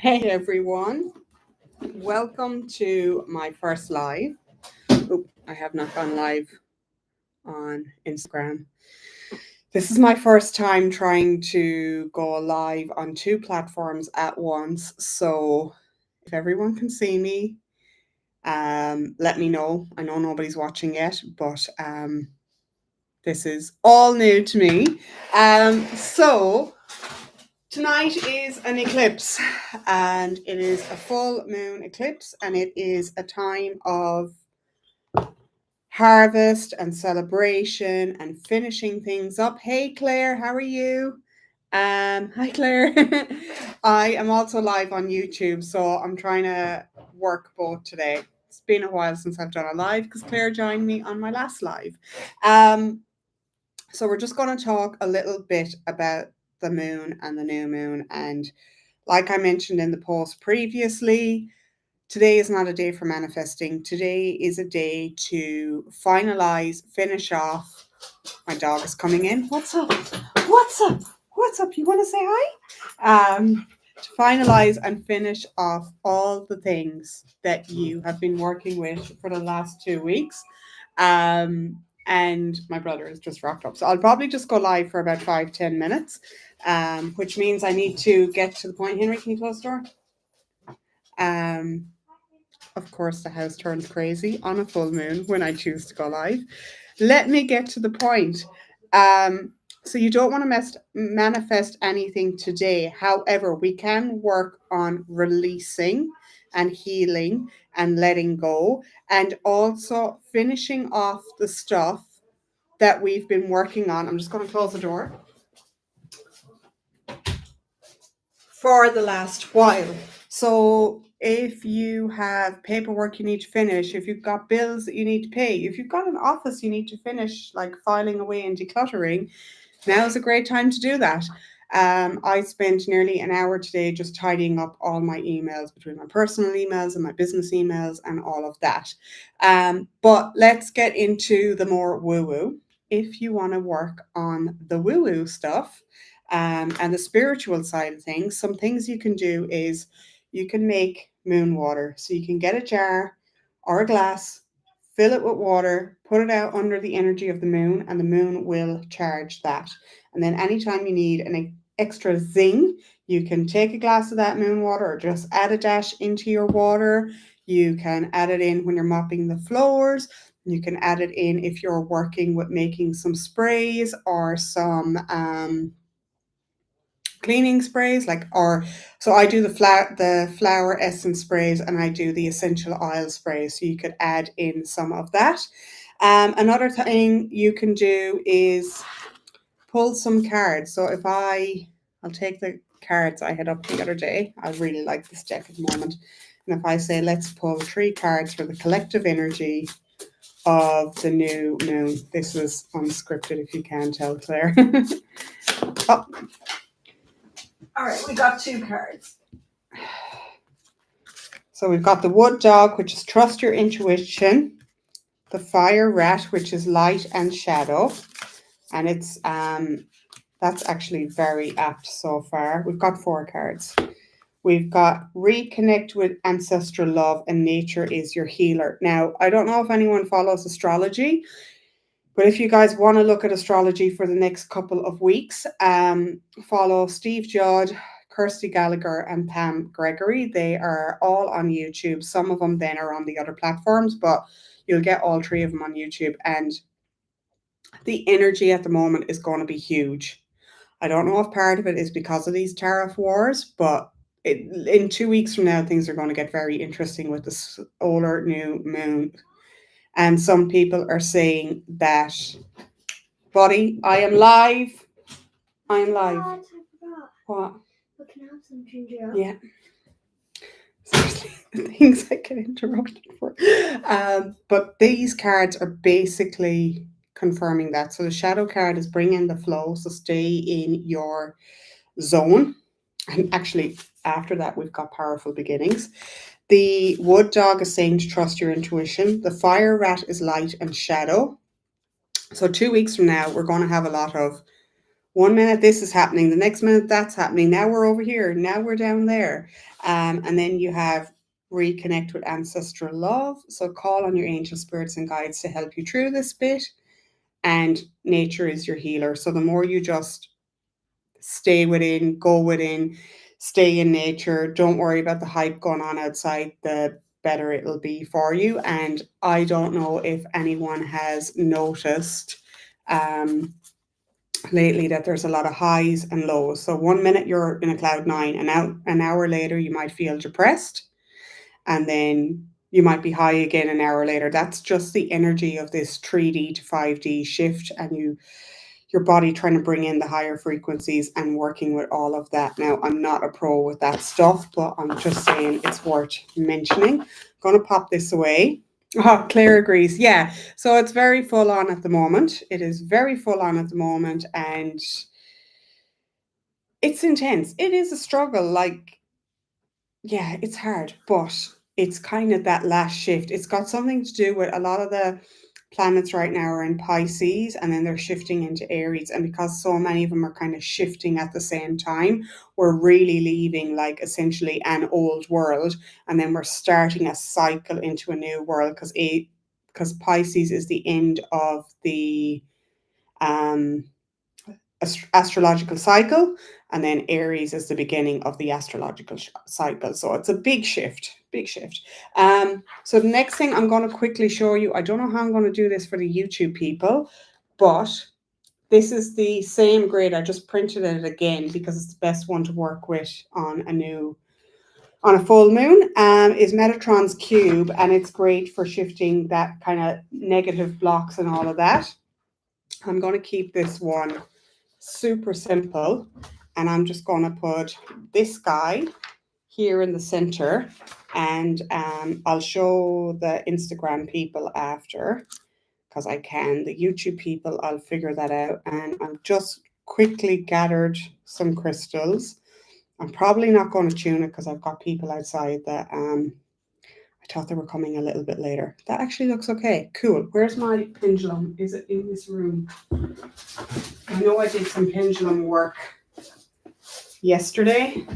Hey everyone, welcome to my first live. Oh, I have not gone live on Instagram. This is my first time trying to go live on two platforms at once. So if everyone can see me, let me know. I know nobody's watching yet, but this is all new to me. So tonight is an eclipse, and it is a full moon eclipse, and it is a time of harvest and celebration and finishing things up. Hey Claire, how are you? Hi Claire. I am also live on YouTube, so I'm trying to work both today. It's been a while since I've done a live because Claire joined me on my last live. So we're just going to talk a little bit about the moon and the new moon. And like I mentioned in the post previously, today is not a day for manifesting. Today is a day to finalize, finish off. My dog is coming in. What's up? What's up? What's up? You want to say hi? To finalize and finish off all the things that you have been working with for the last 2 weeks. And my brother has just rocked up. So I'll probably just go live for about 5-10 minutes, which means I need to get to the point. Henry, can you close the door? Of course, the house turns crazy on a full moon when I choose to go live. Let me get to the point. So you don't want to manifest anything today. However, we can work on releasing and healing and letting go, and also finishing off the stuff that we've been working on. I'm just going to close the door. For the last while. So if you have paperwork you need to finish, if you've got bills that you need to pay, if you've got an office you need to finish, like filing away and decluttering, now is a great time to do that. I spent nearly an hour today just tidying up all my emails, between my personal emails and my business emails and all of that. But let's get into the more woo-woo. If you want to work on the woo-woo stuff, and the spiritual side of things, some things you can do is you can make moon water. So you can get a jar or a glass, fill it with water, put it out under the energy of the moon, and the moon will charge that. And then anytime you need an extra zing, you can take a glass of that moon water or just add a dash into your water. You can add it in when you're mopping the floors. You can add it in if you're working with making some sprays or some cleaning sprays, so I do the flower essence sprays, and I do the essential oil sprays, so you could add in some of that. Another thing you can do is pull some cards. So if I'll take the cards I had up the other day. I really like this deck at the moment, and if I say let's pull 3 cards for the collective energy of the new moon. This was unscripted, if you can tell, Claire. Oh. All right, we got 2 cards. So we've got the wood dog, which is trust your intuition. The fire rat, which is light and shadow. And it's that's actually very apt so far. We've got 4 cards. We've got reconnect with ancestral love, and nature is your healer. Now, I don't know if anyone follows astrology, but if you guys want to look at astrology for the next couple of weeks, follow Steve Judd, Kirsty Gallagher, and Pam Gregory. They are all on YouTube. Some of them then are on the other platforms, but you'll get all 3 of them on YouTube. And the energy at the moment is going to be huge. I don't know if part of it is because of these tariff wars, but in 2 weeks from now, things are going to get very interesting with the solar new moon. And some people are saying that, buddy, I am live. I'm live. I forgot. What? But can I have some ginger ale? Yeah. Seriously, the things I get interrupted for. But these cards are basically confirming that. So the shadow card is bring in the flow, so stay in your zone. And actually, after that, we've got powerful beginnings. The wood dog is saying to trust your intuition. The fire rat is light and shadow. So 2 weeks from now, we're going to have a lot of 1 minute this is happening, the next minute that's happening. Now we're over here, now we're down there. And then you have reconnect with ancestral love. So call on your angel spirits and guides to help you through this bit. And nature is your healer. So the more you just stay within, go within, stay in nature, don't worry about the hype going on outside, the better it'll be for you. And I don't know if anyone has noticed lately that there's a lot of highs and lows. So 1 minute you're in a cloud nine, and out an hour later you might feel depressed, and then you might be high again an hour later. That's just the energy of this 3D to 5D shift, and your body trying to bring in the higher frequencies and working with all of that. Now, I'm not a pro with that stuff, but I'm just saying it's worth mentioning. I'm going to pop this away. Oh, Claire agrees. Yeah. So it's very full on at the moment. It is very full on at the moment, and it's intense. It is a struggle. Like, yeah, it's hard, but it's kind of that last shift. It's got something to do with a lot of the planets right now are in Pisces, and then they're shifting into Aries. And because so many of them are kind of shifting at the same time, we're really leaving like essentially an old world, and then we're starting a cycle into a new world, because Pisces is the end of the um astrological cycle, and then Aries is the beginning of the astrological cycle. So it's a big shift, big shift. So the next thing I'm going to quickly show you, I don't know how I'm going to do this for the YouTube people, but this is the same grid. I just printed it again because it's the best one to work with on a full moon. Is Metatron's cube, and it's great for shifting that kind of negative blocks and all of that. I'm going to keep this one super simple, and I'm just going to put this guy here in the center, and I'll show the Instagram people after, because I can. The YouTube people, I'll figure that out. And I've just quickly gathered some crystals. I'm probably not going to tune it because I've got people outside that I thought they were coming a little bit later. That actually looks okay. Cool. Where's my pendulum? Is it in this room? I know I did some pendulum work yesterday,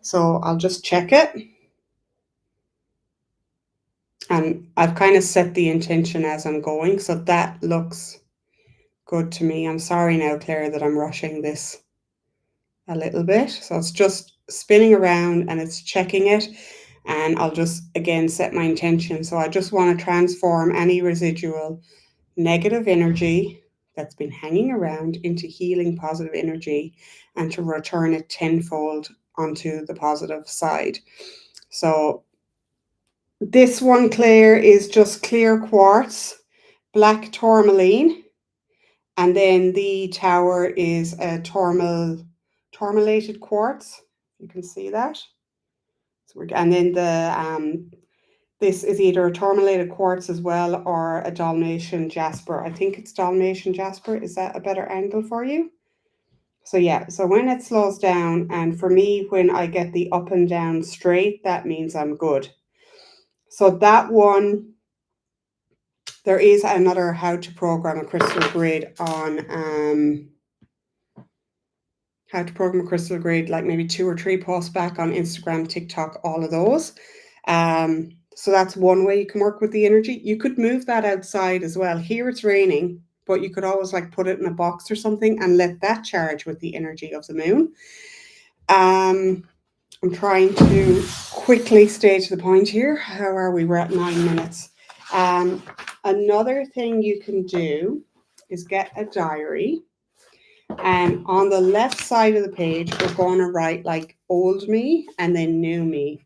so I'll just check it. And I've kind of set the intention as I'm going, so that looks good to me. I'm sorry now, Claire, that I'm rushing this a little bit. So it's just spinning around and it's checking it, and I'll just again set my intention. So I just want to transform any residual negative energy that's been hanging around into healing positive energy, and to return it tenfold onto the positive side. So this one, Claire, is just clear quartz, black tourmaline, and then the tower is a tourmalated quartz. You can see that. So and then this is either a tourmalated quartz as well, or a Dalmatian jasper. I think it's Dalmatian jasper. Is that a better angle for you? So yeah, so when it slows down, and for me, when I get the up and down straight, that means I'm good. So that one, there is another how to program a crystal grid on how to program a crystal grid, like maybe 2 or 3 posts back on Instagram, TikTok, all of those. So that's one way you can work with the energy. You could move that outside as well. Here it's raining, but you could always like put it in a box or something and let that charge with the energy of the moon. I'm trying to quickly stay to the point here. How are we? We're at 9 minutes. Another thing you can do is get a diary, and on the left side of the page, we're going to write like old me and then new me.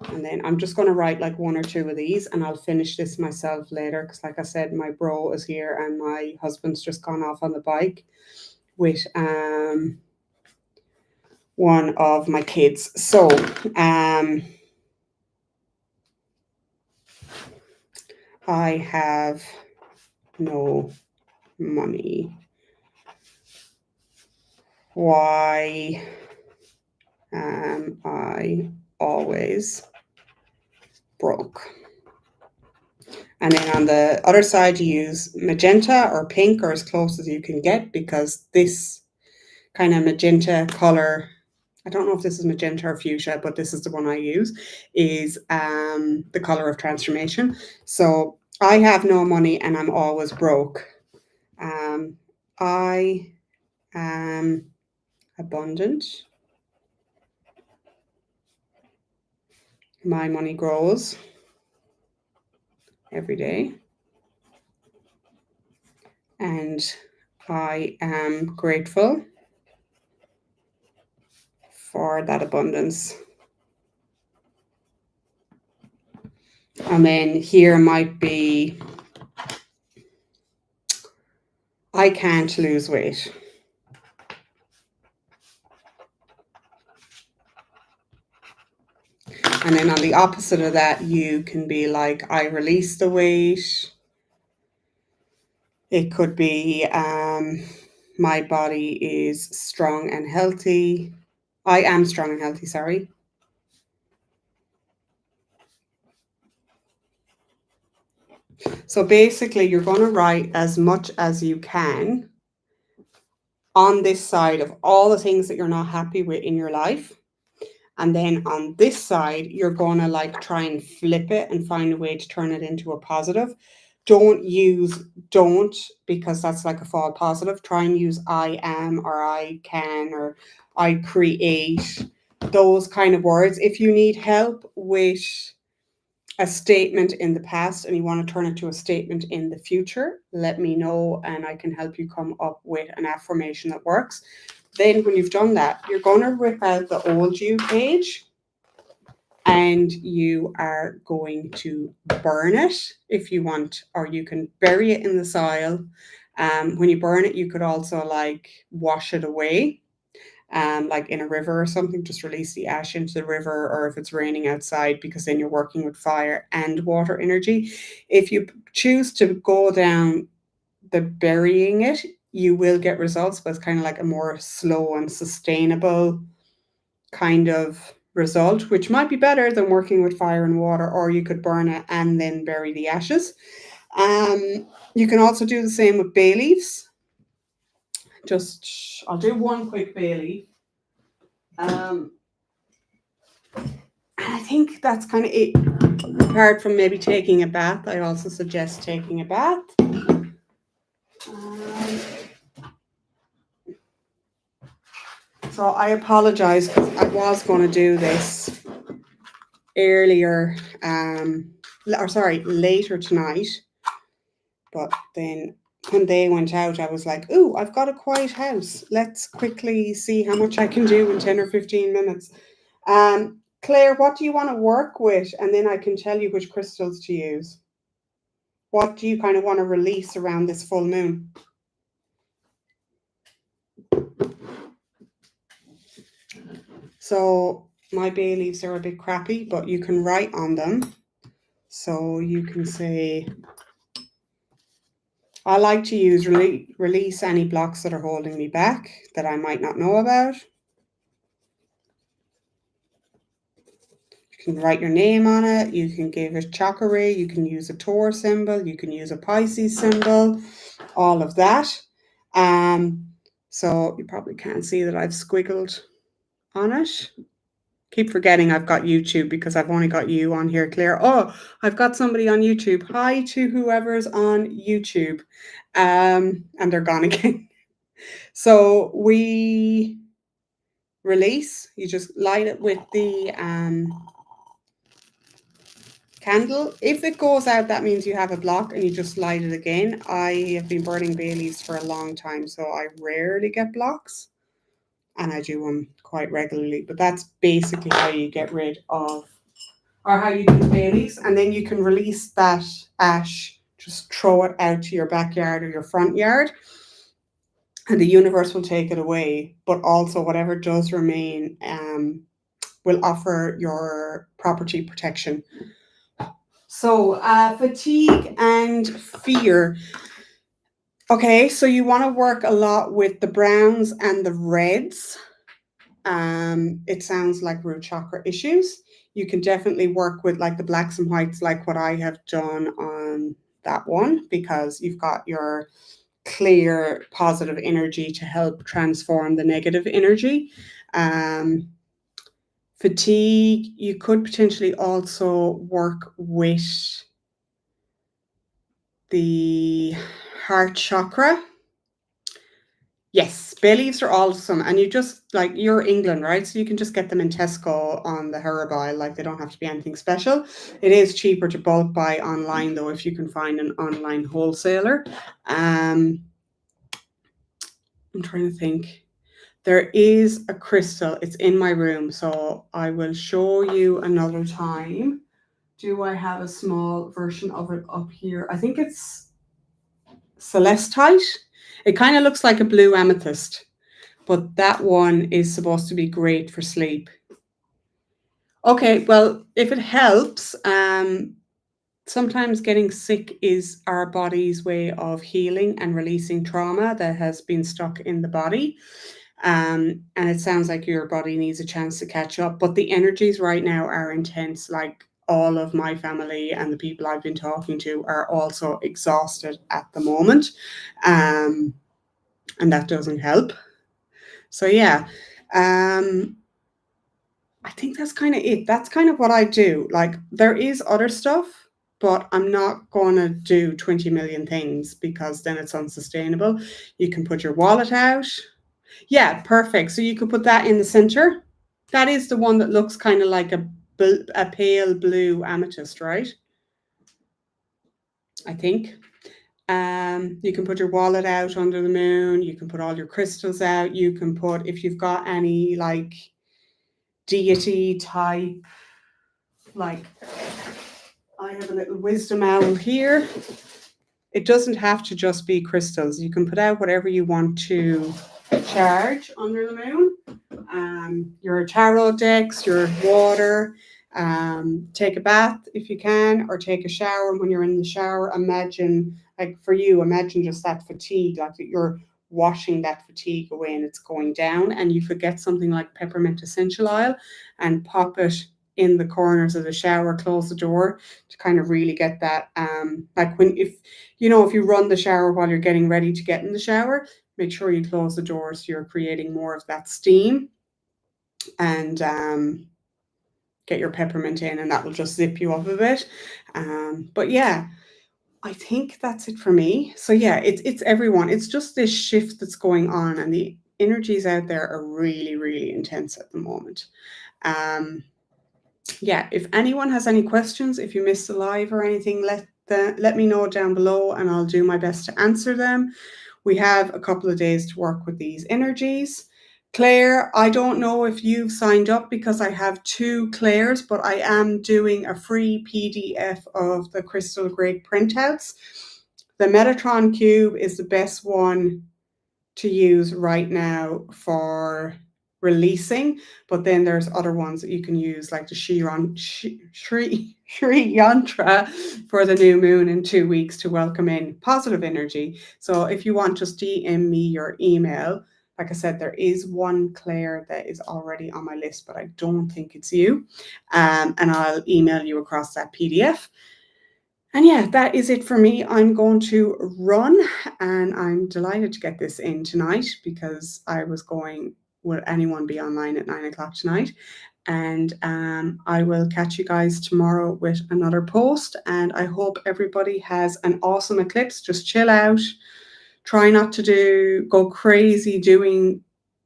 And then I'm just going to write like 1 or 2 of these, and I'll finish this myself later, because like I said, my bro is here and my husband's just gone off on the bike with one of my kids. So I have no money. Why am I always broke? And then on the other side, you use magenta or pink or as close as you can get, because this kind of magenta color, I don't know if this is magenta or fuchsia, but this is the one I use, is the color of transformation. So I have no money and I'm always broke. I am abundant. My money grows every day. And I am grateful for that abundance. And then here might be, I can't lose weight. And then on the opposite of that, you can be like, I release the weight. It could be, my body is strong and healthy. I am strong and healthy, sorry. So basically, you're going to write as much as you can on this side of all the things that you're not happy with in your life. And then on this side, you're going to like try and flip it and find a way to turn it into a positive. Don't use don't, because that's like a false positive. Try and use I am or I can or I create, those kind of words. If you need help with a statement in the past and you want to turn it to a statement in the future, let me know and I can help you come up with an affirmation that works. Then when you've done that, you're going to rip out the old you page and you are going to burn it if you want, or you can bury it in the soil. When you burn it, you could also like wash it away, like in a river or something. Just release the ash into the river, or if it's raining outside, because then you're working with fire and water energy. If you choose to go down the burying it, you will get results, but it's kind of like a more slow and sustainable kind of result, which might be better than working with fire and water, or you could burn it and then bury the ashes. You can also do the same with bay leaves. I'll do one quick bay leaf. And I think that's kind of it. Apart from maybe taking a bath, I also suggest taking a bath. So I apologize because I was going to do this earlier, later tonight. But then when they went out, I was like, ooh, I've got a quiet house. Let's quickly see how much I can do in 10 or 15 minutes. Claire, what do you want to work with? And then I can tell you which crystals to use. What do you kind of want to release around this full moon? So my bay leaves are a bit crappy, but you can write on them. So you can say, I like to use release any blocks that are holding me back that I might not know about. You can write your name on it. You can give a chakra. You can use a Taur symbol. You can use a Pisces symbol. All of that. So you probably can't see that I've squiggled on it. Keep forgetting I've got YouTube because I've only got you on here, Claire. Oh, I've got somebody on YouTube. Hi to whoever's on YouTube. And they're gone again. So we release. You just light it with the candle. If it goes out, that means you have a block and you just light it again. I have been burning bay leaves for a long time, so I rarely get blocks. And I do them quite regularly, but that's basically how you get rid of, or how you do bay leaves. And then you can release that ash, just throw it out to your backyard or your front yard, and the universe will take it away. But also whatever does remain will offer your property protection. So fatigue and fear. Okay, so you want to work a lot with the browns and the reds. It sounds like root chakra issues. You can definitely work with like the blacks and whites, like what I have done on that one, because you've got your clear positive energy to help transform the negative energy. Fatigue, you could potentially also work with the heart chakra. Yes, bay leaves are awesome. And you just like, you're England, right? So you can just get them in Tesco on the herb aisle. Like, they don't have to be anything special. It is cheaper to bulk buy online, though, if you can find an online wholesaler. I'm trying to think. There is a crystal. It's in my room, so I will show you another time. Do I have a small version of it up here? I think it's celestite. It kind of looks like a blue amethyst, but that one is supposed to be great for sleep. Okay, well, if it helps, sometimes getting sick is our body's way of healing and releasing trauma that has been stuck in the body. And it sounds like your body needs a chance to catch up, but the energies right now are intense. Like, all of my family and the people I've been talking to are also exhausted at the moment. And that doesn't help. So, yeah. I think that's kind of it. That's kind of what I do. Like, there is other stuff, but I'm not going to do 20 million things because then it's unsustainable. You can put your wallet out. Yeah, perfect. So you could put that in the center. That is the one that looks kind of like a pale blue amethyst, right? I think. You can put your wallet out under the moon. You can put all your crystals out. You can put, if you've got any like deity type, like I have a little wisdom owl here. It doesn't have to just be crystals. You can put out whatever you want to charge under the moon. Your tarot decks, your water. Take a bath if you can, or take a shower. When you're in the shower, imagine, like for you, imagine just that fatigue, like that you're washing that fatigue away and it's going down. And you could get something like peppermint essential oil and pop it in the corners of the shower, close the door to kind of really get that. Like, when, if you run the shower while you're getting ready to get in the shower, make sure you close the door so you're creating more of that steam. And get your peppermint in, and that will just zip you up a bit. But yeah, I think that's it for me. So yeah, it's everyone. It's just this shift that's going on, and the energies out there are really, really intense at the moment. Yeah, if anyone has any questions, if you missed the live or anything, let me know down below and I'll do my best to answer them. We have a couple of days to work with these energies. Claire, I don't know if you've signed up because I have 2 Claires, but I am doing a free PDF of the crystal grade printouts. The Metatron cube is the best one to use right now for releasing, but then there's other ones that you can use, like the Shri Yantra for the new moon in 2 weeks to welcome in positive energy. So if you want, just DM me your email. Like I said, there is one Claire that is already on my list, but I don't think it's you. And I'll email you across that PDF. And yeah, that is it for me. I'm going to run, and I'm delighted to get this in tonight because I was going, will anyone be online at 9 o'clock tonight? And I will catch you guys tomorrow with another post. And I hope everybody has an awesome eclipse. Just chill out. Try not to go crazy doing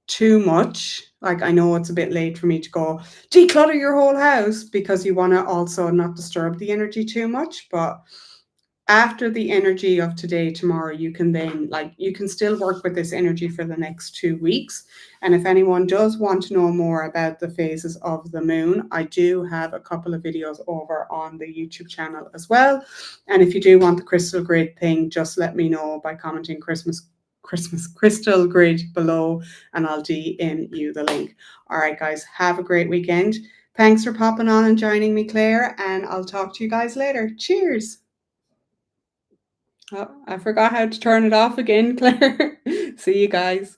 too much. Like, I know it's a bit late for me to go declutter your whole house because you want to also not disturb the energy too much. But after the energy of today, tomorrow, you can then, like, you can still work with this energy for the next 2 weeks. And if anyone does want to know more about the phases of the moon, I do have a couple of videos over on the YouTube channel as well. And if you do want the crystal grid thing, just let me know by commenting Christmas crystal grid below, and I'll DM you the link. All right, guys, have a great weekend. Thanks for popping on and joining me, Claire, and I'll talk to you guys later. Cheers. Oh, I forgot how to turn it off again, Claire. See you guys.